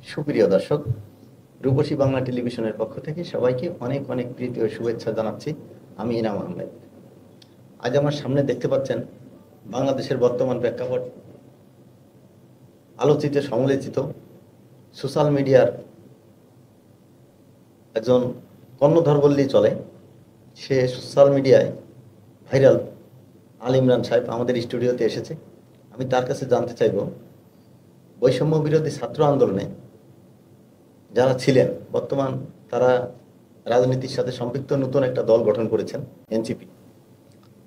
সুপ্রিয় দর্শক, রূপসী বাংলা টেলিভিশনের পক্ষ থেকে সবাইকে অনেক অনেক প্রীতি ও শুভেচ্ছা জানাচ্ছি। আমি ইনাম আহমেদ। আজ আমার সামনে দেখতে পাচ্ছেন বাংলাদেশের বর্তমান প্রেক্ষাপট, আলোচিত সমালোচিত সোশ্যাল মিডিয়ার একজন কর্ণধর বললেই চলে। সে সোশ্যাল মিডিয়ায় ভাইরাল আল ইমরান সাহেব আমাদের স্টুডিওতে এসেছে। আমি তার কাছে জানতে চাইব, বৈষম্য বিরোধী ছাত্র আন্দোলনে যারা ছিলেন, বর্তমান তারা রাজনীতির সাথে সম্পৃক্ত নতুন একটা দল গঠন করেছেন, এনসিপি।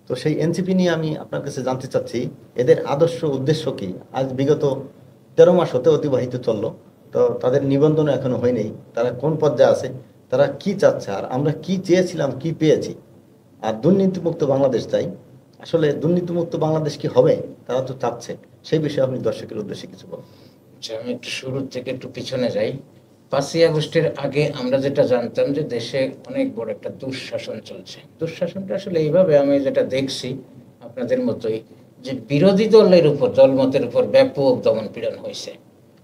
তো সেই এনসিপি নিয়ে আমি আপনার কাছে জানতে চাচ্ছি, এদের আদর্শ উদ্দেশ্য কি? আজ বিগত 13 মাস হতে অতিবাহিত চললো, তো তাদের নিবন্ধন এখনো হয়নি। তারা কোন পর্যায়ে আছে, তারা কি চাচ্ছে, আর আমরা কি চেয়েছিলাম, কি পেয়েছি? আর দুর্নীতিমুক্ত বাংলাদেশ চাই। আসলে দুর্নীতিমুক্ত বাংলাদেশ কি হবে, তারা তো চাচ্ছে। সেই বিষয়ে আপনি দর্শকের উদ্দেশ্যে কিছু বলুন। আমি একটু শুরু থেকে একটু পিছনে যাই। 5ই আগস্টের আগে আমরা যেটা জানতাম যে দেশে অনেক বড় একটা দুঃশাসন চলছে। দুঃশাসনটা আসলে এইভাবে আমি যেটা দেখছি আপনাদের মতোই, যে বিরোধী দলের উপর, দলমতের উপর ব্যাপক দমন পীড়ন হয়েছে।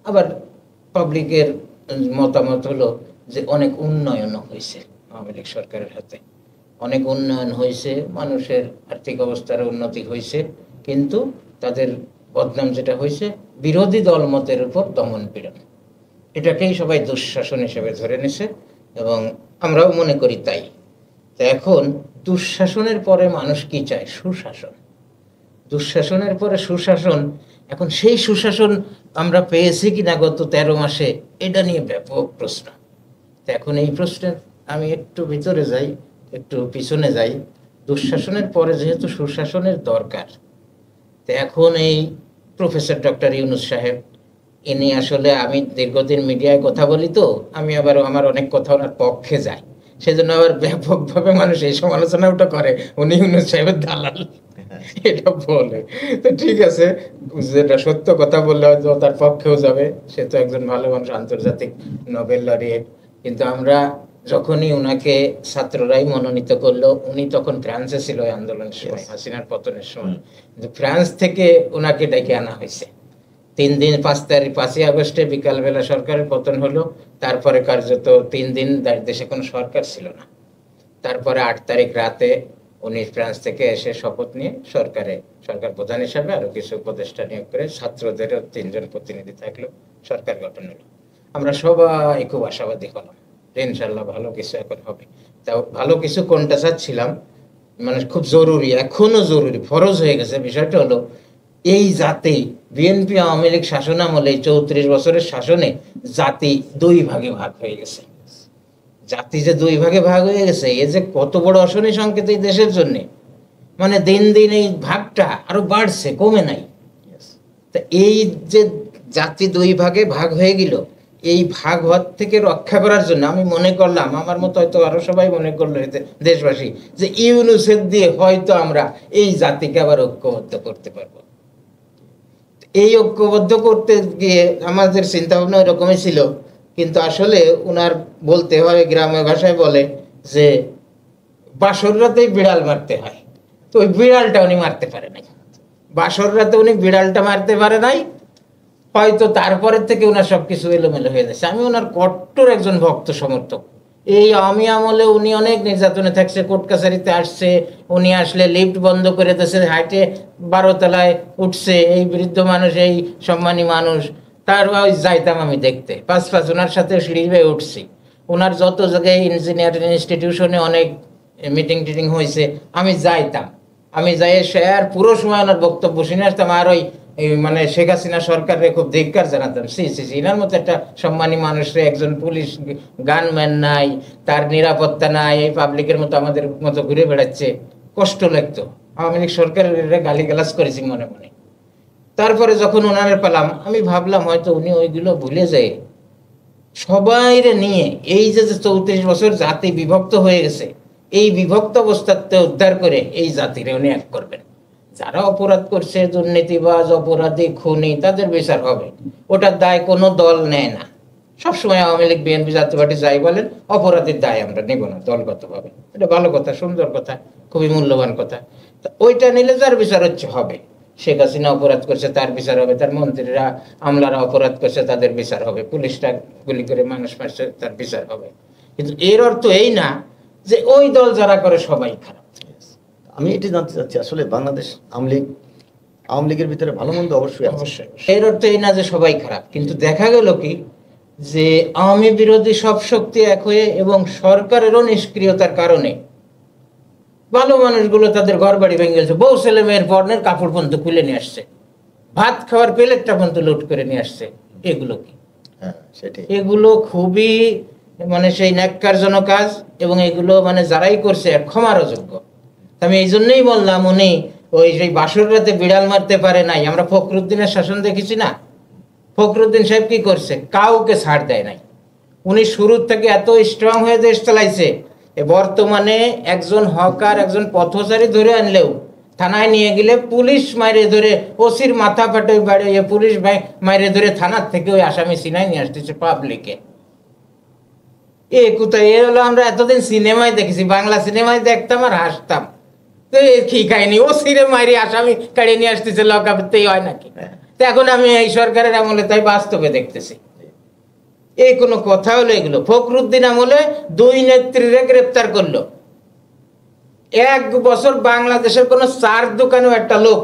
আবার পাবলিকের মতামত হলো যে অনেক উন্নয়নও হয়েছে আওয়ামী লীগ সরকারের হাতে। অনেক উন্নয়ন হয়েছে, মানুষের আর্থিক অবস্থার উন্নতি হয়েছে, কিন্তু তাদের বদনাম যেটা হয়েছে বিরোধী দলমতের উপর দমন পীড়ন। এটাকেই সবাই দুঃশাসন হিসেবে ধরে নিছে এবং আমরাও মনে করি তাই। তো এখন দুঃশাসনের পরে মানুষ কি চায়? সুশাসন। দুঃশাসনের পরে সুশাসন। এখন সেই সুশাসন আমরা পেয়েছি কিনা গত 13 মাসে, এটা নিয়ে ব্যাপক প্রশ্ন। তো এখন এই প্রশ্নের আমি একটু ভিতরে যাই, একটু পিছনে যাই। দুঃশাসনের পরে যেহেতু সুশাসনের দরকার, তো এখন এই প্রফেসর ডক্টর ইউনূস সাহেব, ইনি আসলে, আমি দীর্ঘদিন মিডিয়ায় কথা বলি, তো আমি আবার আমার অনেক কথা ওনার পক্ষে যায়, সেজন্য আবার ব্যাপকভাবে মানুষ এই সমালোচনাটা করে উনি ইউনূস সাহেবের দালাল, এটা বলে। তো ঠিক আছে, যেটা সত্য কথা বললে হয়তো তার পক্ষেও যাবে, সে তো একজন ভালো মানুষ, আন্তর্জাতিক নোবেল লরিয়েট। কিন্তু আমরা যখনই উনাকে ছাত্ররাই মনোনীত করলো, উনি তখন ফ্রান্সে ছিল এই আন্দোলনের সময়, হাসিনার পতনের সময়, কিন্তু ফ্রান্স থেকে উনাকে ডেকে আনা হয়েছে। 3 দিন, 5ই আগস্টে বিকালবেলা সরকারের পতন হলো। তারপরে কার্যত 3 দিন দেশে কোনো সরকার ছিল না। তারপরে 8 তারিখ রাতে উনি ফ্রান্স থেকে এসে শপথ নিয়ে সরকার প্রধান হিসাবে আরো কিছু উপদেষ্টা নিয়োগ করে, ছাত্রদেরও 3 জন প্রতিনিধি থাকলো, সরকার গঠন হলো। আমরা সবাই খুব আশাবাদী হলাম, ইনশাল্লাহ ভালো কিছু এখন হবে। তাও ভালো কিছু কোনটা চাচ্ছিলাম, মানে খুব জরুরি, এখনো জরুরি, ফরজ হয়ে গেছে বিষয়টা হলো, এই জাতি, বিএনপি আওয়ামী লীগ শাসন আমলে 34 বছরের শাসনে জাতি 2 ভাগে ভাগ হয়ে গেছে। জাতি যে 2 ভাগে ভাগ হয়ে গেছে, এ যে কত বড় অশনি সংকেত এই দেশের জন্য। মানে দিন দিন এই ভাগটা আরো বাড়ছে, কমে নাই। তা এই যে জাতি 2 ভাগে ভাগ হয়ে গেল, এই ভাগ হওয়ার থেকে রক্ষা করার জন্য আমি মনে করলাম, আমার মতো হয়তো আরো সবাই মনে করলো দেশবাসী, যে ইউনূসের দিয়ে হয়তো আমরা এই জাতিকে আবার ঐক্যবদ্ধ করতে পারবো। এই ঐক্যবদ্ধ করতে গিয়ে আমাদের চিন্তা ভাবনা এরকমই ছিল, কিন্তু আসলে উনার বলতে হয়, গ্রামের ভাষায় বলে যে বাসর রাতেই বিড়াল মারতে হয়। তো ওই বিড়ালটা উনি মারতে পারে নাই, বাসর রাতে উনি বিড়ালটা মারতে পারে নাই, হয়তো তারপরের থেকে উনার সবকিছু এলোমেলো হয়ে যাচ্ছে। আমি ওনার কট্টর একজন ভক্ত সমর্থক। এই আওয়ামী আমলে উনি অনেক নির্যাতনে থাকছে, কোর্ট কাছারিতে আসছে, উনি আসলে লিফট বন্ধ করে দিয়েছে, হাইটে 12 তলায় উঠছে, এই বৃদ্ধ মানুষ, এই সম্মানী মানুষ, তার ওই যাইতাম আমি দেখতে, 5 ওনার সাথে সিঁড়ি বেয়ে উঠছি। ওনার যত জায়গায় ইঞ্জিনিয়ারিং ইনস্টিটিউশনে অনেক মিটিং টিটিং হয়েছে, আমি যাইতাম, আমি যাই সে আর পুরো সময় ওনার বক্তব্য শুনে আসতাম। আর ওই মানে শেখ হাসিনা সরকারের খুব ধিক্কার জানাতাম, ইনার মতো একটা সম্মানী মানুষের, একজন পুলিশ গানম্যান নাই, তার নিরাপত্তা নাই, এই পাবলিকের মতো আমাদের মতো ঘুরে বেড়াচ্ছে, কষ্ট লাগতো। আওয়ামী লীগ সরকারের গালিগালাজ করেছি মনে মনে। তারপরে যখন ওনারে পেলাম, আমি ভাবলাম হয়তো উনি ওইগুলো ভুলে যায়, সবাইরে নিয়ে এই যে 34 বছর জাতি বিভক্ত হয়ে গেছে, এই বিভক্ত অবস্থাতে উদ্ধার করে এই জাতিরে উনি এক করবেন। যারা অপরাধ করছে, দুর্নীতিবাজ, অপরাধী, খুনি, তাদের বিচার হবে। ওটার দায় কোনো দল নেয় না। সবসময় আওয়ামী লীগ, বিএনপি, জাতীয় পার্টি যাই বলেন, অপরাধীর দায় আমরা নেব না দলগতভাবে। এটা ভালো কথা, সুন্দর কথা, খুবই মূল্যবান কথা। ওইটা নিলে যার বিচার হচ্ছে হবে। শেখ হাসিনা অপরাধ করছে তার বিচার হবে, তার মন্ত্রীরা আমলারা অপরাধ করছে তাদের বিচার হবে, পুলিশরা গুলি করে মানুষ মারছে তার বিচার হবে। কিন্তু এর অর্থ এই না যে ওই দল যারা করে সবাই খারাপ। আমি এটি জানতে চাচ্ছি, আসলে বাংলাদেশ আওয়ামী লীগের ভিতরে ভালো মন্দ অবশ্যই আছে। অবশ্যই এর অর্থ এই না যে সবাই খারাপ, কিন্তু দেখা গেল কি যে আওয়ামী বিরোধী সব শক্তি এক হয়ে এবং সরকারেরও নিষ্ক্রিয়তার কারণে ভালো মানুষগুলো তাদের ঘর বাড়ি ভেঙে গেছে, বউ ছেলে মেয়ের পর্নের কাপড় পর্যন্ত খুলে নিয়ে আসছে, ভাত খাওয়ার প্লেটটা পর্যন্ত লুট করে নিয়ে আসছে। এগুলো কি? হ্যাঁ, সেটাই। এগুলো খুবই মানে সেই ন্যাক্কারজনক কাজ, এবং এগুলো মানে যারাই করছে ক্ষমার অযোগ্য। আমি এই জন্যই বললাম, উনি ওই সেই বাসর রাতে বিড়াল মারতে পারে নাই। আমরা ফখরুদ্দিনের শাসন দেখেছি না, ফখরুদ্দিন সাহেব কি করছে? কাউকে ছাড় দেয় নাই। উনি শুরুর থেকে এত স্ট্রং হয়ে দেশ চালাইছে, বর্তমানে একজন হকার একজন পথচারী ধরে আনলেও থানায় নিয়ে গেলে পুলিশ মাইরে ধরে, ওসির মাথা ফাটে বাড়িয়ে পুলিশ মাইরে ধরে থানার থেকে ওই আসামি সিনাই নিয়ে আসতেছে পাবলিকে। এ কোথায়? এ হলো আমরা এতদিন সিনেমায় দেখেছি, বাংলা সিনেমায় দেখতাম আর হাসতাম। তো কি কাহিনী, ও সিরে মাইরে আসামি কাড়িয়ে নিয়ে আসতেছে লকআপেতেই হয় নাকি? তো এখন আমি এই সরকারের আমলে তাই বাস্তবে দেখতেছি। এই কোনো কথা হলো? এগুলো ফখরুদ্দিন আমলে 2 নেত্রীরে গ্রেপ্তার করলো। 1 বছর বাংলাদেশের কোনো চার দোকানেও একটা লোক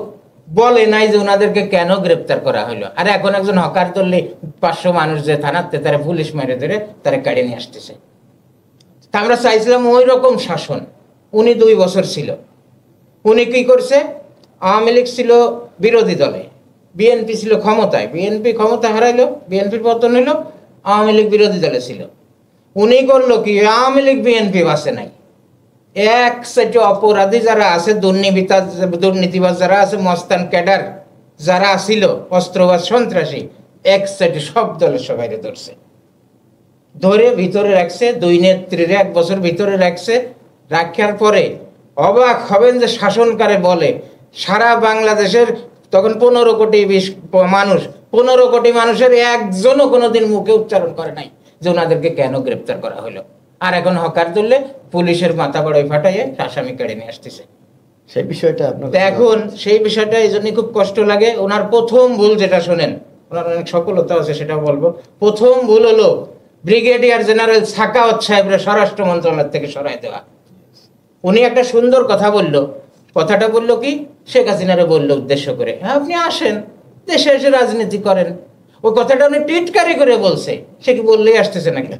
বলে নাই যে ওনাদেরকে কেন গ্রেপ্তার করা হলো। আর এখন একজন হকার ধরলে 500 মানুষ যে থানাতে তারা পুলিশ মেরে ধরে তারা কাড়িয়ে নিয়ে আসতেছে। তা আমরা চাইছিলাম ওই রকম শাসন। উনি 2 বছর ছিল। উনি কি করছে? আওয়ামী লীগ ছিল বিরোধী দলে, বিএনপি ছিল ক্ষমতায়, বিএনপি ক্ষমতা হারাইলো, বিএনপির পতন হইলো, আওয়ামী লীগ বিরোধী দলে ছিল। উনি করলো কি? আওয়ামী লীগ বিএনপি বাসে নাই, এক সাইডে অপরাধী যারা আছে, দুর্নীতিবাজ যারা আছে, মস্তান ক্যাডার যারা ছিল, অস্ত্রবাজ সন্ত্রাসী, এক সাইডে সব দলের সবাই ধরছে, ধরে ভিতরে রাখছে। 2 নেত্রীর 1 বছর ভিতরে রাখছে। রাখার পরে অবাক হবেন যে শাসনকারে বলে সারা বাংলাদেশের তখন 15 কোটি 20 মানুষ, 15 কোটি মানুষের একজনও কোনোদিন মুখে উচ্চারণ করে নাই যে ওনাদেরকে কেন গ্রেপ্তার করা হলো। আর এখন হকার ধরলে পুলিশের মাথা বড়ই ফাটাইয়ে আসামি কেড়ে নিয়ে আসতেছে। সেই বিষয়টা আপনার এখন সেই বিষয়টা এই জন্যই খুব কষ্ট লাগে। ওনার প্রথম ভুল যেটা শোনেন, ওনার অনেক সফলতা আছে সেটা বলবো। প্রথম ভুল হলো ব্রিগেডিয়ার জেনারেল সাখাওয়াত সাহেবের স্বরাষ্ট্র মন্ত্রণালয় থেকে সরাই দেওয়া। উনি একটা সুন্দর কথা বললো। কথাটা বললো কি? শেখ হাসিনারে বললো উদ্দেশ্য করে, আপনি আসেন দেশে এসে রাজনীতি করেন। ওই কথাটা উনি টিটকারি করে বলছে, সে কি বললেই আসতেছে নাকি?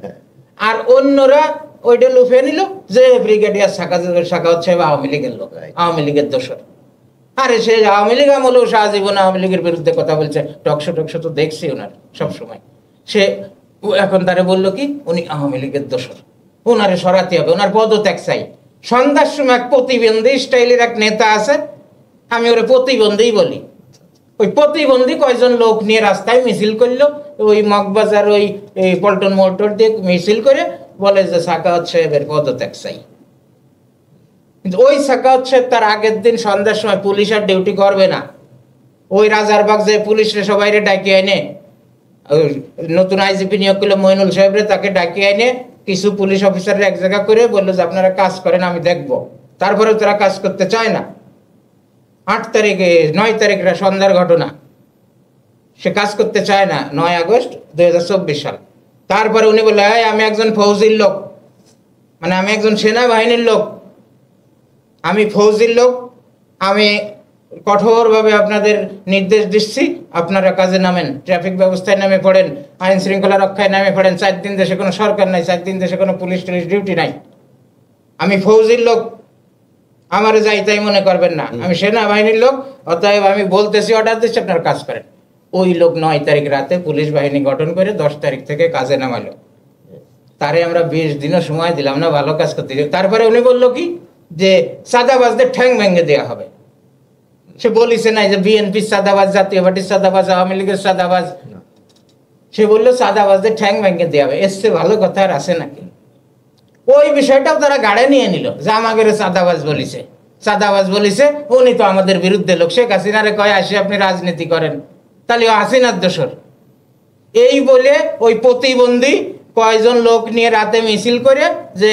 আর অন্যরা ওইটা লুফে নিল যে ব্রিগেডিয়ার সাখাওয়াত সাহেব আওয়ামী লীগের লোক, আওয়ামী লীগের দোসর। আরে সে আওয়ামী লীগ আমলেও সারাজীবন আওয়ামী লীগের বিরুদ্ধে কথা বলছে, টকশো তো দেখছি ওনার সবসময়। সে এখন তারে বললো কি উনি আওয়ামী লীগের দোসর, ওনারে সরাতে হবে, ওনার পদত্যাগ চাই। সন্ধ্যার সময় এক প্রতিবন্ধী স্টাইলের এক নেতা আছে, আমি ওরে প্রতিবন্ধী বলি। ওই প্রতিবন্ধী কয়জন লোক নিয়ে রাস্তায় মিছিল করলো, ওই মগবাজার ওই পল্টন মোটর দিয়ে মিছিল করে বলে যে সাখাওয়াত সাহেবের পদত্যাগ চাই। কিন্তু ওই সাখাওয়াত সাহেব তার আগের দিন সন্ধ্যার সময় পুলিশ আর ডিউটি করবে না, ওই রাজারবাগ যে পুলিশরে সবাইরে ডাকি আইনে, নতুন আইজিপি নিয়োগ করলো মইনুল সাহেবরে, তাকে ডাকি আইনে কিছু পুলিশ অফিসার এক জায়গা করে বললো যে আপনারা কাজ করেন, আমি দেখবো। তারপরেও তারা কাজ করতে চায় না। 8 তারিখে 9 তারিখের সন্ধ্যার ঘটনা, সে কাজ করতে চায় না, 9 আগস্ট 2024 সাল। তারপরে উনি বলে আমি একজন ফৌজির লোক, মানে আমি একজন সেনাবাহিনীর লোক, আমি ফৌজির লোক, আমি কঠোরভাবে আপনাদের নির্দেশ দিচ্ছি, আপনারা কাজে নামেন, ট্রাফিক ব্যবস্থায় নামে পড়েন, আইন শৃঙ্খলা রক্ষায় নামে পড়েন। 4 দিন দেশে কোনো সরকার নাই, 4 দিন দেশে কোনো পুলিশ টুলিশ ডিউটি নাই, আমি ফৌজির লোক, আমারে যাই তাই মনে করবেন না, আমি সেনাবাহিনীর লোক, অতএব আমি বলতেছি, অর্ডার দিচ্ছি, আপনারা কাজ করেন। ওই লোক 9 তারিখ রাতে পুলিশ বাহিনী গঠন করে 10 তারিখ থেকে কাজে নামালো। তারে আমরা 20 দিনও সময় দিলাম না ভালো কাজ করতে। তারপরে উনি বললো কি যে সাদাবাজদের ঠ্যাং ভেঙে দেওয়া হবে। সে বলিছে না যে বিএনপি সাদাবাজ, জাতীয় পার্টির সাদাবাজ, আওয়ামী লীগের সাদাবাজ। সে বললো সাদাবাজদের ঠ্যাং ভেঙে দেওয়া হবে। এসছে ভালো কথা আর আছে নাকি? ওই বিষয়টাও তারা গাড়ে নিয়ে নিল যে আমাকে সাদাবাজ বলিছে, সাদাবাজ বলিছে, উনি তো আমাদের বিরুদ্ধে লোক। শেখ হাসিনারে কয় আসে আপনি রাজনীতি করেন, তাহলে হাসিনার দোসর। এই বলে ওই প্রতিবন্ধী কয়জন লোক নিয়ে রাতে মিছিল করে যে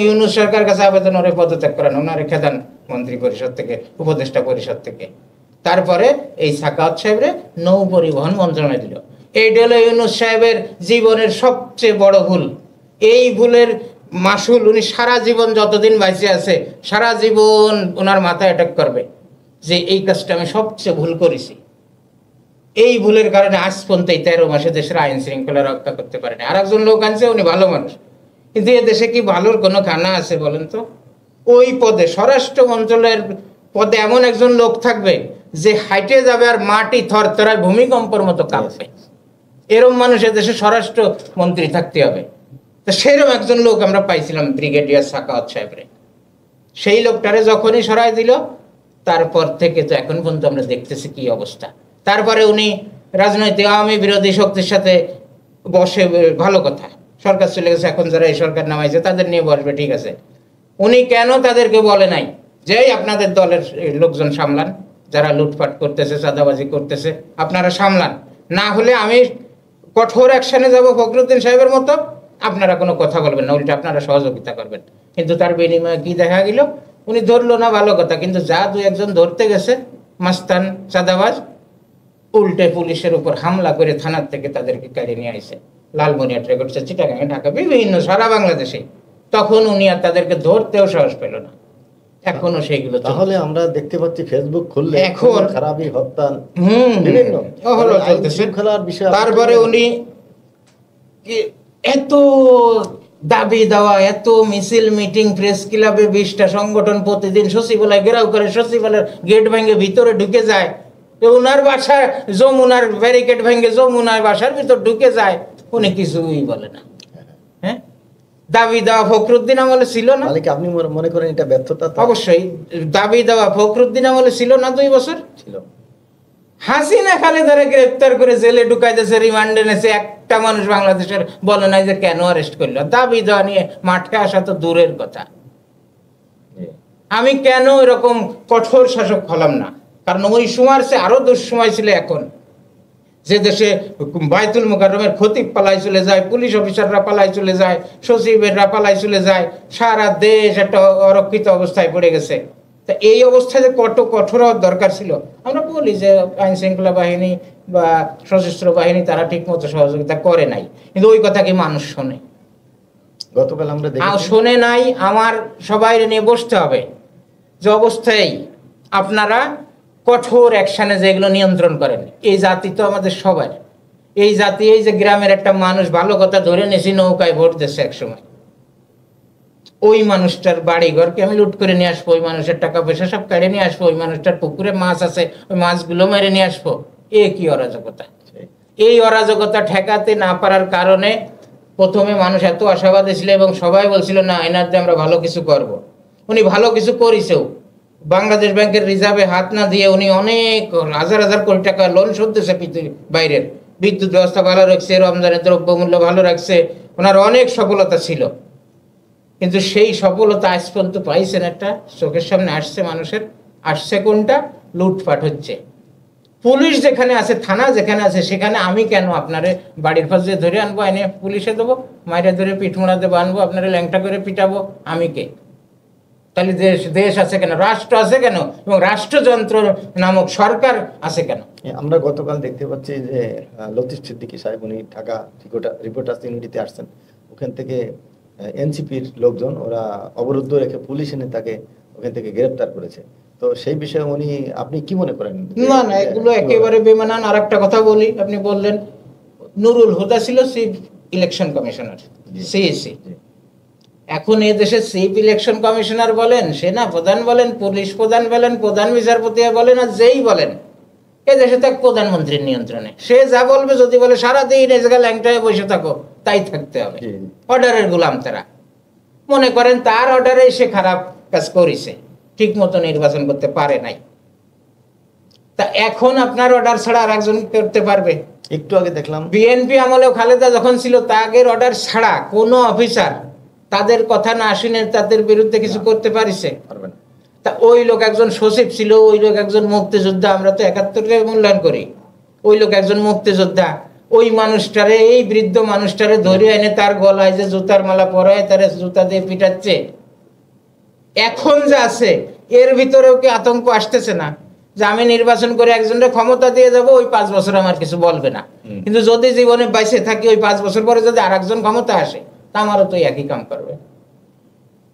ইউনূস সরকার কাছে আবেদন, ওরে পদত্যাগ করান, ওনারে খেদান মন্ত্রী পরিষদ থেকে, উপদেষ্টা পরিষদ থেকে। তারপরে এই সাখাওয়াত সাহেবরে নৌ পরিবহন মন্ত্রণালয় দিল। এইটা হলো ইউনূস সাহেবের জীবনের সবচেয়ে বড় ভুল। এই ভুলের মাসুল উনি সারা জীবন যতদিন বেঁচে আছে সারা জীবন ওনার মাথায় অ্যাটাক করবে যে এই কাজটা আমি সবচেয়ে ভুল করেছি। এই ভুলের কারণে আজ পর্যন্ত এই 13 মাসে দেশের আইন শৃঙ্খলা রক্ষা করতে পারেনি। আর একজন লোক আনছে, উনি ভালো মানুষ, কিন্তু এ দেশে কি ভালোর কোনো খানা আছে বলেন তো? ওই পদে, স্বরাষ্ট্র মন্ত্রণালয়ের পদে এমন একজন লোক থাকবে যে হাইটে যাবে আর মাটি থরথরায় ভূমিকম্পের মতো কাঁপবে। এরম মানুষ দেশে স্বরাষ্ট্র মন্ত্রী থাকতে হবে। তো সেরকম একজন লোক আমরা পাইছিলাম ব্রিগেডিয়ার সাখাওয়াত সাহেবরে। সেই লোকটারে যখনই সরাই দিল তারপর থেকে তো এখন পর্যন্ত আমরা দেখতেছি কি অবস্থা। তারপরে উনি রাজনৈতিক আওয়ামী বিরোধী শক্তির সাথে বসে, ভালো কথা, সরকার চলে গেছে, এখন যারা এই সরকার নামাইছে তাদের নিয়ে বসবে, ঠিক আছে। উনি কেন তাদেরকে বলে নাই যে আপনাদের দলের লোকজন সামলান, যারা লুটপাট করতেছে, চাঁদাবাজি করতেছে, আপনারা সামলান, না হলে আমি কঠোর অ্যাকশনে যাব ফখরুদ্দিন সাহেবের মতো, আপনারা কোনো কথা বলবেন না, উল্টে আপনারা সহযোগিতা করবেন। কিন্তু তার বিনিময়ে কি দেখা গেল? উনি ধরলো না, ভালো কথা, কিন্তু যা দুই একজন ধরতে গেছে মাস্তান চাঁদাবাজ, উল্টে পুলিশের উপর হামলা করে থানার থেকে তাদেরকে কেড়ে নিয়ে আসে। লালমনিরহাট, রেকর্ডসে, চিটাগাঙে, ঢাকা, বিভিন্ন সারা বাংলাদেশে। তখন উনি আর তাদেরকে ধরতেও সাহস পেল না। এখনো সেইগুলো। তাহলে আমরা দেখতে পাচ্ছি ফেসবুক খুললে এখন খারাপই, হত্যা, বিভিন্ন শৃঙ্খলার বিষয়। তারপরে উনি এত দাবি দেওয়া, এত মিছিল, মিটিং, প্রেস ক্লাবে 20টা সংগঠন প্রতিদিন সচিবালয় ঘেরাও করে, সচিবালয়ের গেট ভেঙে ভিতরে ঢুকে যায়, ওনার বাসায় যমুনার ব্যারিকেড ভেঙে যমুনার বাসার ভিতর ঢুকে যায়, উনি কিছুই বলে না। হ্যাঁ, দাবি দেওয়া ফখরুদ্দিন আমলে ছিল না? আপনি মনে করেন এটা ব্যর্থতা? অবশ্যই। দাবি দেওয়া ফখরুদ্দিন আমলে ছিল না? 2 বছর ছিল। হাসিনা খালেদারে গ্রেফতার করে জেলে ঢুকাইতেছে, রিমান্ডে নেছে, একটা মানুষ বাংলাদেশের বলে নাই যে কেন অ্যারেস্ট করলো। দাবি দেওয়া নিয়ে মাঠে আসা তো দূরের কথা। আমি কেন এরকম কঠোর শাসক হলাম না? কারণ ওই সময়ের চেয়ে আরো দুঃসময় ছিল এখন, যে দেশে বাইতুল মুকাররমের খতিব পালাই চলে যায়, পুলিশ অফিসাররা পালাই চলে যায়, সচিবেররা পালাই চলে যায়, সারা দেশ একটা অরক্ষিত অবস্থায় পড়ে গেছে। তা এই অবস্থায় যে কত কঠোর হওয়ার দরকার ছিল। আমরা বলি যে আইন শৃঙ্খলা বাহিনী বা সশস্ত্র বাহিনী তারা ঠিক মতো সহযোগিতা করে নাই, কিন্তু ওই কথা কি মানুষ শোনে? গতকাল আমরা শোনে নাই। আমার সবাই নিয়ে বসতে হবে যে অবস্থায় আপনারা কঠোর অ্যাকশনে যেগুলো নিয়ন্ত্রণ করেন। এই জাতি তো আমাদের সবার, এই জাতি, এই যে গ্রামের একটা মানুষ ভালো কথা ধরে নিয়েছি, নৌকায় ভোট দিচ্ছে একসময়, ওই মানুষটার বাড়ি ঘরকে আমি লুট করে নিয়ে আসবো, ওই মানুষের টাকা পয়সা সব কেড়ে নিয়ে আসবো, ওই মানুষটার পুকুরে মাছ আছে ওই মাছগুলো মেরে নিয়ে আসবো। এ কি অরাজকতা! এই অরাজকতা ঠেকাতে না পারার কারণে প্রথমে মানুষ এত আশাবাদী ছিল এবং সবাই বলছিল না এনার দিয়ে আমরা ভালো কিছু করব। উনি ভালো কিছু করেছেও। বাংলাদেশ ব্যাংকের রিজার্ভে হাত না দিয়ে উনি অনেক হাজার হাজার কোটি টাকা লোন শোধ দিয়েছে বাইরের। বিদ্যুৎ ব্যবস্থা ভালো রাখছে, রমজানের দ্রব্যমূল্য ভালো রাখছে, ওনার অনেক সফলতা ছিল। কিন্তু সেই সফলতা আজ পর্যন্ত পাইছেন একটা, চোখের সামনে আসছে মানুষের। আসছে কোনটা? লুটপাট হচ্ছে। পুলিশ যেখানে আছে, থানা যেখানে আছে, সেখানে আমি কেন আপনারে বাড়ির পাশে ধরে আনবো, এনে পুলিশে দেবো, মাইরে ধরে পিঠমোড়া দেবো, আনবো, আপনারা ল্যাংটা করে পিটাবো? আমি কে? তাহলে দেশ আছে কেন? রাষ্ট্র আছে কেন? এবং রাষ্ট্রযন্ত্র নামক সরকার আছে কেন? আমরা গতকাল দেখতে পাচ্ছি যে লতিফ সিদ্দিকী সাহেব, উনি ঢাকা রিপোর্টার্স ইউনিটিতে আসছেন। ওখান থেকে এনসিপির লোকজন ওরা অবরুদ্ধ রেখে পুলিশ এনে তাকে ওখান থেকে গ্রেফতার করেছে। তো সেই বিষয়ে উনি, আপনি কি মনে করেন? না না, এগুলো একেবারে বেমানান। আর একটা কথা বলি, আপনি বললেন নুরুল হুদা ছিল চিফ ইলেকশন কমিশনার, সিইসি। এখন এই দেশে চিফ ইলেকশন কমিশনার বলেন, সেনা প্রধান বলেন, পুলিশ প্রধান বলেন, প্রধান বিচারপতি বলেন, আর যেই বলেন, এ দেশে তো প্রধানমন্ত্রীর নিয়ন্ত্রণে। সে যা বলবে, যদি বলে সারাদিন এই জায়গায় ল্যাংটায় বসে থাকো, তাই থাকতে হবে। অর্ডারের গোলাম তারা। মনে করেন তার অর্ডারে সে খারাপ কাজ করেছে, ঠিক মতো নির্বাচন করতে পারে নাই। তা এখন আপনার অর্ডার ছাড়া আর একজন করতে পারবে? একটু আগে দেখলাম বিএনপি আমলেও খালেদা যখন ছিল, তাদের অর্ডার ছাড়া কোনো অফিসার তাদের কথা না শুনে তাদের বিরুদ্ধে কিছু করতে পারিছে? পারবে না। তা ওই লোক একজন সচিব ছিল, ওই লোক একজন মুক্তিযোদ্ধা। আমরা তো 71-কে মূল্যায়ন করি। ওই লোক একজন মুক্তিযোদ্ধা। ওই মানুষটারে, এই বৃদ্ধ মানুষটারে ধরে এনে তার গলায় যে জুতার মালা পরায় তার জুতা দিয়ে পিটাচ্ছে। এখন যা আছে এর ভিতরেও কি আতঙ্ক আসতেছে না যে আমি নির্বাচন করে একজনের ক্ষমতা দিয়ে যাব, ওই 5 বছর আমার কিছু বলবে না। কিন্তু যদি জীবনে বাইসে থাকি, ওই 5 বছর পরে যদি আরেকজন ক্ষমতা আসে, তা আমারও তো একই কাম করবে।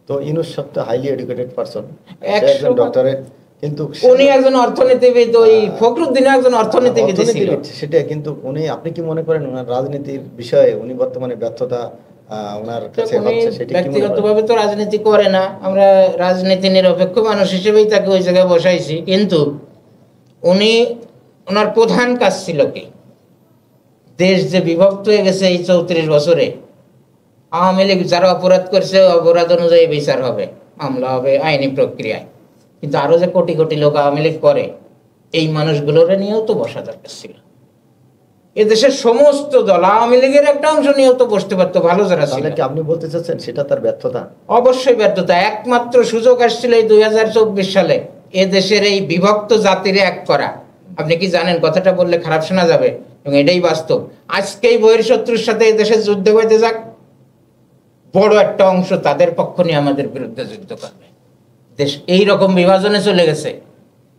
তো ইউনূস সাহেব তো হাইলি এডুকেটেড পারসন, 100 একজন ডক্টরেট, কিন্তু উনি একজন অর্থনীতিবিদ, ওই ফখরুদ্দিন একজন অর্থনীতিবিদ ছিল। সেটা কিন্তু উনি, আপনি কি মনে করেন ওনার রাজনীতির বিষয়ে উনি বর্তমানে ব্যর্থতা ওনার কাছে উনি হচ্ছে, সেটা কি মনে করেন? ব্যক্তিগতভাবে তো রাজনীতি করে না, আমরা রাজনীতি নিরপেক্ষ মানুষ হিসেবেই তাকে ওই জায়গায় বসাইছি। কিন্তু উনি, ওনার প্রধান কাজ ছিল কি, দেশ যে বিভক্ত হয়ে গেছে এই 34 বছরে, আওয়ামী লীগ যারা অপরাধ করছে অপরাধ অনুযায়ী বিচার হবে, মামলা হবে আইনি প্রক্রিয়ায়। কিন্তু আরো যে কোটি কোটি লোক আওয়ামী লীগ করে, এই মানুষগুলোর নিয়েও তো বসা দরকার ছিল। এদেশের সমস্ত দল, আওয়ামী লীগের একটা অংশ নিয়েও তো বসতে পারতো, ভালো যারা ছিল। তাহলে কি আপনি বলতে চাচ্ছেন সেটা তার ব্যর্থতা? অবশ্যই ব্যর্থতা। একমাত্র সুযোগ আসছিল এই 2024 সালে এদেশের এই বিভক্ত জাতির এক করা। আপনি কি জানেন, কথাটা বললে খারাপ শোনা যাবে এবং এটাই বাস্তব, আজকেই বহির্শত্রুর সাথে এদেশের যুদ্ধ হইতে যাক, বড় একটা অংশ তাদের পক্ষ নিয়ে আমাদের বিরুদ্ধে যুদ্ধ করবে। দেশ এই রকম বিভাজনে চলে গেছে,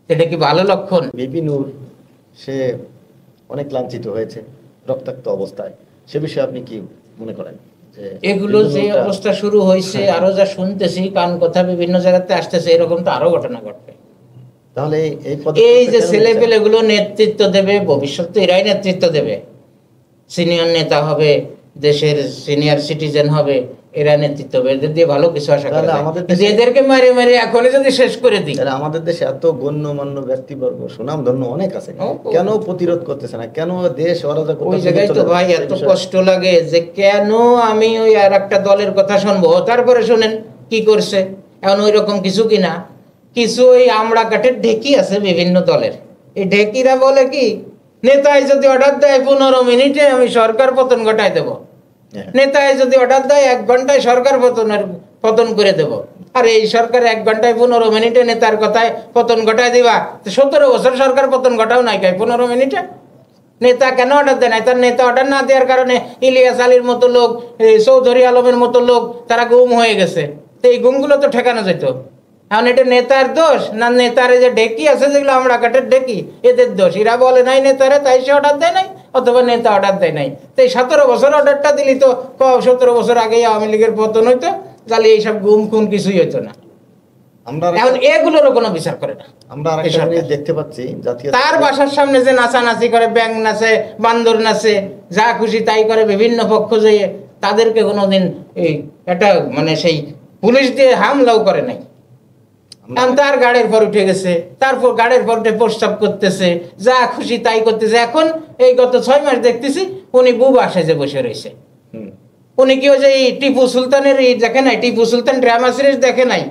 এটা কি ভালো লক্ষণ? বিপি নূর সে অনেক লাঞ্ছিত হয়েছে, রক্তাক্ত অবস্থায়, সে বিষয়ে আপনি কি মনে করেন? যে এগুলো যে অবস্থা শুরু হয়েছে, আরো যা শুনতেছি, কান কথা বিভিন্ন জায়গাতে আসতেছে, এরকম তো আরো ঘটনা ঘটবে। তাহলে এই যে ছেলে পেলে গুলো নেতৃত্ব দেবে, ভবিষ্যতে এরাই নেতৃত্ব দেবে, সিনিয়র নেতা হবে, দেশের সিনিয়র সিটিজেন হবে, এরা নেতৃত্ব হবে, এদের দিয়ে ভালো কিছু আশা করা যায়। এদেরকে মারে মারে এখনই যদি শেষ করে দিই, আমাদের দেশে এত গণ্যমান্য ব্যক্তিবর্গ, সুনামধন্য অনেক আছে, কেন প্রতিরোধ করতেছে না? কেন দেশ অরাজক? ওই জায়গায় তো ভাই এত কষ্ট লাগে যে কেন আমি ওই আর একটা দলের কথা শুনবো। তারপরে শুনেন কি করছে এখন, ওই রকম কিছু কিনা, কিছু ওই আমড়া কাঠের ঢেকি আছে বিভিন্ন দলের। এই ঢেকিরা বলে কি, নেতায় যদি অর্ডার দেয় 15 মিনিটে আমি সরকার পতন ঘটায় দেব, নেতায় যদি অর্ডার দেয় 1 ঘন্টায় সরকার পতন করে দেব। আর এই সরকার 1 ঘন্টায় 15 মিনিটে নেতার কথায় পতন ঘটায় দিবা, 17 বছর সরকার পতন ঘটাও নাই, 15 মিনিটে নেতা কেন অর্ডার দেয় না? তার নেতা অর্ডার না দেওয়ার কারণে ইলিয়াস আলীর মতো লোক, চৌধুরী আলমের মতো লোক তারা গুম হয়ে গেছে। তো এই গুমগুলো তো ঠেকানো যেত। এখন এটা নেতার দোষ না নেতারে যে ঢেকি আছে যেগুলো আমরা কাঠের ঢেকি, এদের দোষ? এরা বলে নাই নেতারে, তাই সে অর্ডার দেয় নাই, অথবা নেতা অর্ডার দেয় নাই। তো এই 17 বছর অর্ডারটা দিলি তো 17 বছর আগেই আওয়ামী লীগের পতন হইতো, তাহলে এইসব গুম খুন কিছুই হইতো না। এখন এগুলোরও কোনো বিচার করে না। আমরা আরেকটা জিনিস দেখতে পাচ্ছি, তার বাসার সামনে যে নাচানাচি করে, ব্যাং নাচে, বান্দর নাচে, যা খুশি তাই করে বিভিন্ন পক্ষ যেয়ে, তাদেরকে কোনোদিন এই একটা মানে সেই পুলিশ দিয়ে হামলাও করে নাই। তার গাড়ির পর উঠে গেছে, তারপর গাড়ির পর উঠে প্রস্তাব করতেছে, যা খুশি তাই করতেছে। এখন এই গত 6 মাস দেখতেছি উনি বুবা সেজে বসে রয়েছে। উনি কি ওই যে টিপু সুলতানের দেখে নাই, টিপু সুলতান ড্রামা সিরিজ দেখে নাই?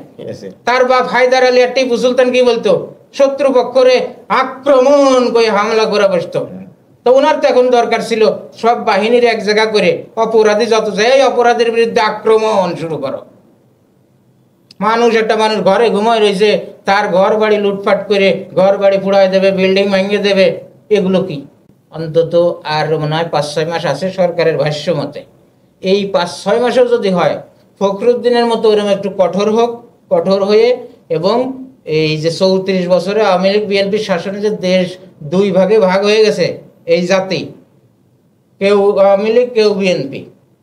তার বাপ হায়দার আলী আর টিপু সুলতান কি বলতো, শত্রুপক্ষরে আক্রমণ করে হামলা করে বসতো। তো ওনার তো এখন দরকার ছিল সব বাহিনীর এক জায়গা করে অপরাধী যত যায় অপরাধীর বিরুদ্ধে আক্রমণ শুরু করো। একটা মানুষ ঘরে ঘুমায় রয়েছে, তার ঘর বাড়ি লুটপাট করে ঘর বাড়ি পুড়ায় দেবে, বিল্ডিং ভেঙে দেবে, এগুলো কি? অন্তত আর মনে হয় 5-6 মাস আছে সরকারের ভাষ্য মতে। এই 5-6 মাসেও যদি হয়, ফখরুদ্দিনের মতো ওরকম একটু কঠোর হোক, কঠোর হয়ে, এবং এই যে 34 বছরে আওয়ামী লীগ বিএনপির শাসনে যে দেশ 2 ভাগে ভাগ হয়ে গেছে, এই জাতি, কেউ আওয়ামী লীগ কেউ বিএনপি,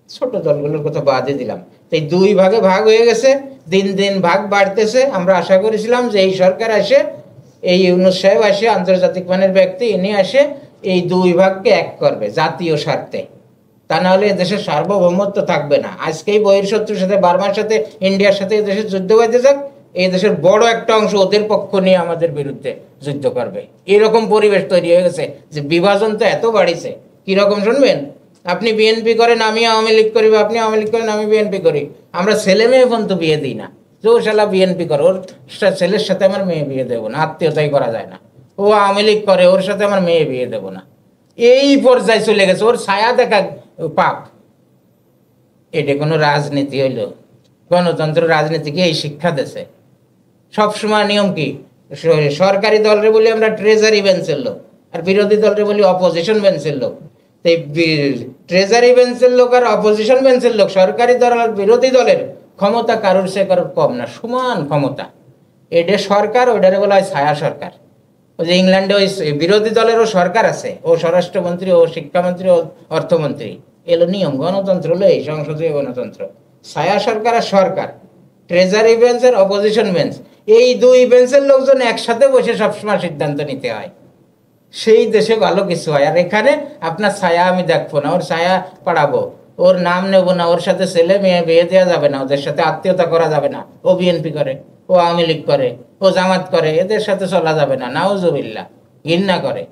ছোট দলগুলোর কথা বাদে দিলাম, এই 2 ভাগে ভাগ হয়ে গেছে, দিন দিন ভাগ বাড়তেছে। আমরা আশা করেছিলাম যে এই সরকার আসে, এই ইউনূস সাহেব আসে, আন্তর্জাতিক মানের ব্যক্তি, ইনি আসে এই 2 ভাগকে এক করবে জাতীয় স্বার্থে, তা না হলে দেশের সার্বভৌমত্ব থাকবে না। আজকেই বহির্শত্রুর সাথে, বার্মার সাথে, ইন্ডিয়ার সাথে দেশের যুদ্ধ হইতে যাক, এই দেশের বড় একটা অংশ ওদের পক্ষ নিয়ে আমাদের বিরুদ্ধে যুদ্ধ করবে। এরকম পরিবেশ তৈরি হয়ে গেছে যে বিভাজন তো এত বাড়িছে। কিরকম শুনবেন, আপনি বিএনপি করেন আমি আওয়ামী লীগ করি, বা আপনি আওয়ামী লীগ করেন আমি বিএনপি করি, আমরা ছেলে মেয়ে পর্যন্ত বিয়ে দিই না। যে ও শালা বিএনপি করে, ওর ছেলের সাথে আমার মেয়ে বিয়ে দেবো না, আত্মীয়তাই করা যায় না। ও আওয়ামী লীগ করে, ওর সাথে আমার মেয়ে বিয়ে দেবো না, এই পর্যায়ে চলে গেছে। ওর ছায়া দেখা পাপ। এটা কোনো রাজনীতি হইল? গণতন্ত্র রাজনীতিকে এই শিক্ষা দিয়েছে। সবসময় নিয়ম কি, সরকারি দলরে বলি আমরা ট্রেজারি বেঞ্চের লোক, আর বিরোধী দলরে বলি অপোজিশন বেঞ্চের লোক। ট্রেজারি বেঞ্চের লোক আর অপোজিশন বেঞ্চের লোক, সরকারি দল আর বিরোধী দলের ক্ষমতা কারোর সে কারোর কম না, সমান ক্ষমতা। এটা সরকার, ওইটারে বলা হয় ছায়া সরকার। ওই যে ইংল্যান্ডে ওই বিরোধী দলেরও সরকার আছে, ও স্বরাষ্ট্রমন্ত্রী, ও শিক্ষামন্ত্রী, ও অর্থমন্ত্রী, এলো নিয়ম। গণতন্ত্র হলো এই সংসদীয় গণতন্ত্র। ছায়া সরকার আর সরকার, ট্রেজারি বেঞ্চ আর অপোজিশন বেঞ্চ, এই দুই বেঞ্চের লোকজন একসাথে বসে সবসময় সিদ্ধান্ত নিতে হয়, সেই দেশে ভালো কিছু হয়। আর এখানে আপনার ছায়া আমি দেখবো না, ওর ছায়া পাড়াবো, ওর নাম নেব না, ওর সাথে ছেলে মেয়ে বিয়ে দেওয়া যাবে না, ওদের সাথে আত্মীয়তা করা যাবে না, ও বিএনপি করে, ও আওয়ামী লীগ করে, ও জামাত করে, এদের সাথে চলা যাবে না, নাউজুবিল্লাহ, ঘৃণা করে।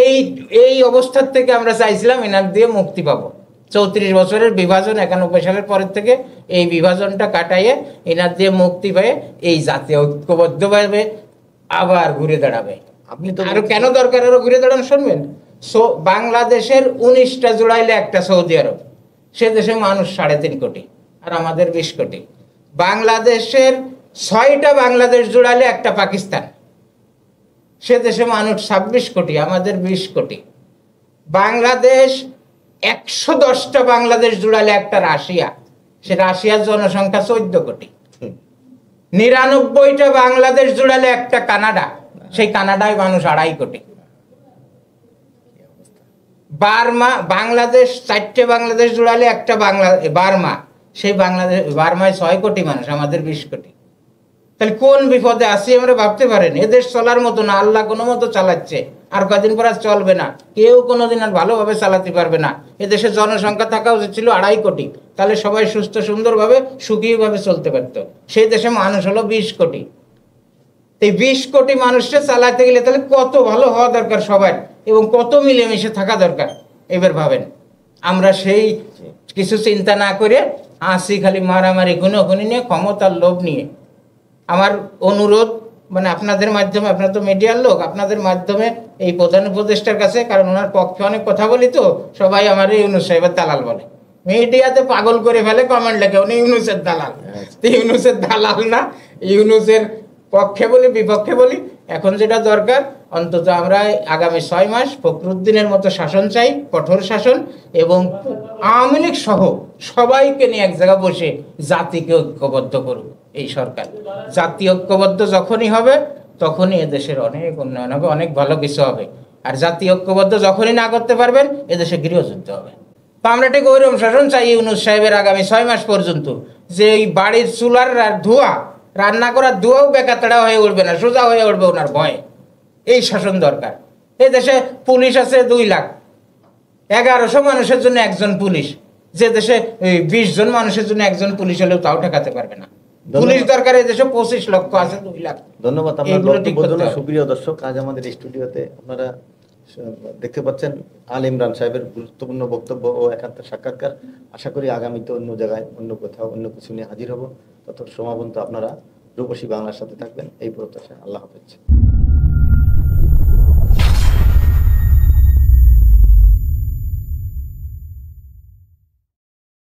এই এই অবস্থার থেকে আমরা চাইছিলাম এনার দিয়ে মুক্তি পাবো। 34 বছরের বিভাজন 91 সালের পরের থেকে এই বিভাজনটা কাটাইয়ে এনার দিয়ে মুক্তি পেয়ে এই জাতীয় ঐক্যবদ্ধভাবে আবার ঘুরে দাঁড়াবে। আপনি তো আরো কেন দরকার আরো ঘুরে দাঁড়ানো শুনবেন। বাংলাদেশের 19টা জুড়াইলে একটা সৌদি আরব, সে দেশে মানুষ 3.5 কোটি, আর আমাদের 20 কোটি। বাংলাদেশের 6টা বাংলাদেশ জুড়াইলে একটা পাকিস্তান, সে দেশে মানুষ 26 কোটি, আমাদের 20 কোটি। বাংলাদেশ 110টা বাংলাদেশ জুড়ালে একটা রাশিয়া, সে রাশিয়ার জনসংখ্যা 14 কোটি। 99টা বাংলাদেশ জুড়ালে একটা কানাডা, সেই কানাডায় মানুষ 2.5 কোটি। বার্মা, বাংলাদেশ 4টে বাংলাদেশ জুড়ালে একটা বার্মা, সেই বার্মায় 6 কোটি মানুষ, আমাদের 20 কোটি। তাহলে কোন বিপদে আছি আমরা ভাবতে পারেন। এদেশ চলার মতো না, আল্লাহ কোনো মতো চালাচ্ছে, আর কদিন পর আর চলবে না, কেউ কোনোদিন আর ভালোভাবে চালাতে পারবে না। এদেশের জনসংখ্যা থাকা উচিত ছিল 2.5 কোটি, তাহলে সবাই সুস্থ সুন্দরভাবে সুখীভাবে চলতে পারত। সেই দেশে মানুষ হলো 20 কোটি। এই 20 কোটি মানুষকে চালাতে গেলে তাহলে কত ভালো হওয়া দরকার সবার, এবং কত মিলেমিশে থাকা দরকার। এবার ভাবেন, আমরা সেই কিছু চিন্তা না করে আসি খালি মারামারি খুনোখুনি নিয়ে, ক্ষমতার লোভ নিয়ে। আমার অনুরোধ, মানে আপনাদের মাধ্যমে, আপনারা তো মিডিয়ার লোক, আপনাদের মাধ্যমে এই প্রধান উপদেষ্টার কাছে, কারণ ওনার পক্ষে অনেক কথা বলি তো, সবাই আমার ইউনূস সাহেবের দালাল বলে, মিডিয়াতে পাগল করে ফেলে, কমেন্ট লেখে উনি ইউনূসের দালাল। তো ইউনূসের দালাল না, ইউনূসের পক্ষে বলি বিপক্ষে বলি। এখন যেটা দরকার, অন্তত আমরা আগামী 6 মাস ফখরুদ্দিনের মতো শাসন চাই, কঠোর শাসন, এবং আওয়ামী লীগ সহ সবাইকে নিয়ে এক জায়গায় বসে জাতিকে ঐক্যবদ্ধ করুক এই সরকার। জাতীয় ঐক্যবদ্ধ যখনই হবে তখনই এদেশের অনেক উন্নয়ন হবে, অনেক ভালো কিছু হবে। আর জাতীয় ঐক্যবদ্ধ যখনই না করতে পারবেন, এদেশে গৃহযুদ্ধ হবে। তো আমরা ঠিক ওইরকম শাসন চাই ইউনূস সাহেবের আগামী 6 মাস পর্যন্ত, যে এই বাড়ির চুলার ধোঁয়া, রান্না করার ধোঁয়াও বেকাতড়া হয়ে উঠবে না, সোজা হয়ে উঠবে ওনার ভয়ে। এই শাসন দরকার। এই দেশে পুলিশ আছে 2 লাখ, 1100 মানুষের জন্য একজন পুলিশ। যে দেশে 20 জন মানুষের জন্য একজন পুলিশ হলেও তাও ঠেকাতে পারবে না। পুলিশ দরকার, এই দেশে 25 লক্ষ আছে, 2 লাখ। ধন্যবাদ আপনার বক্তব্যের জন্য। সুপ্রিয় দর্শক, আজ আমাদের স্টুডিওতে আপনারা দেখতে পাচ্ছেন আল ইমরান সাহেবের গুরুত্বপূর্ণ বক্তব্য ও একান্ত সাক্ষাৎকার। আশা করি আগামীতে অন্য জায়গায়, অন্য কোথাও, অন্য কিছু নিয়ে হাজির হব। তত সময় পর্যন্ত আপনারা রূপসী বাংলার সাথে থাকবেন, এই প্রত্যাশা। আল্লাহ হাফেজ।